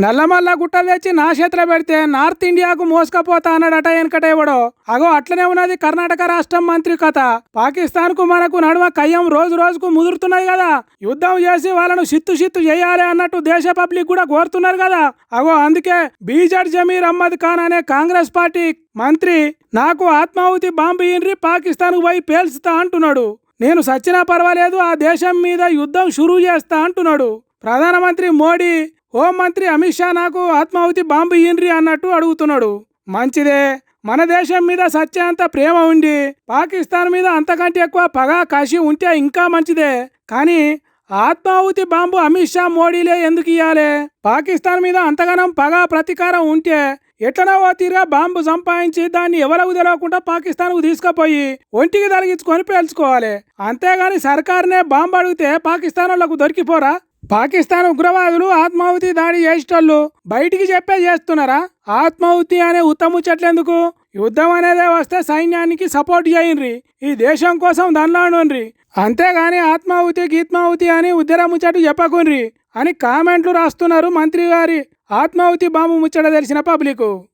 నల్లమల్ల గుట్టలు తెచ్చి నా చేతిలో పెడితే నార్త్ ఇండియాకు మోసుకపోతా అన్నాడట వెనకట ఎవడో. అగో అట్లనే ఉన్నది కర్ణాటక రాష్ట్రం మంత్రి కథ. పాకిస్తాన్ కు మనకు నడుమ కయ్యం రోజు రోజుకు ముదురుతున్నది కదా. యుద్ధం చేసి వాళ్ళను సిత్తు చేయాలి అన్నట్టు దేశ పబ్లిక్ కూడా కోరుతున్నారు కదా. అగో అందుకే బీజర్ జమీర్ అహ్మద్ ఖాన్ అనే కాంగ్రెస్ పార్టీ మంత్రి నాకు ఆత్మాహుతి బాంబు ఇన్రి పాకిస్తాన్ కు పోయి పేల్చుతా అంటున్నాడు. నేను సచ్చినా పర్వాలేదు ఆ దేశం మీద యుద్ధం షురూ చేస్తా అంటున్నాడు. ప్రధానమంత్రి మోడీ హోంమంత్రి అమిత్ షా నాకు ఆత్మాహుతి బాంబు ఇన్రి అన్నట్టు అడుగుతున్నాడు. మంచిదే, మన దేశం మీద సత్యంత ప్రేమ ఉండి పాకిస్తాన్ మీద అంతకంటే ఎక్కువ పగ కసి ఉంటే ఇంకా మంచిదే. కానీ ఆత్మాహుతి బాంబు అమిత్ షా మోడీలే ఎందుకు ఇయ్యాలి? పాకిస్తాన్ మీద అంతగానం పగ ప్రతీకారం ఉంటే ఎట్లనో ఓ తీరుగా బాంబు సంపాదించి దాన్ని ఎవరకు తెలవకుండా పాకిస్తాన్కు తీసుకుపోయి ఒంటికి తలిగించుకొని పేల్చుకోవాలి. అంతేగాని సర్కారునే బాంబు అడిగితే పాకిస్తాన్ వాళ్ళకు దొరికిపోరా? పాకిస్తాన్ ఉగ్రవాదులు ఆత్మాహుతి దాడి చేసేటోళ్ళు బయటికి చెప్పే చేస్తున్నారా? ఆత్మాహుతి అనే ఉత్తముచ్చట్లెందుకు? యుద్ధం అనేదే వస్తే సైన్యానికి సపోర్ట్ చేయండి, ఈ దేశం కోసం దండాడుండ్రి, అంతేగాని ఆత్మాహుతి గీత్మాహుతి అని ఉద్దర ముచ్చట చెప్పకుండ్రి అని కామెంట్లు రాస్తున్నారు మంత్రి గారి ఆత్మాహుతి బాంబు ముచ్చట తెలిసిన పబ్లిక్.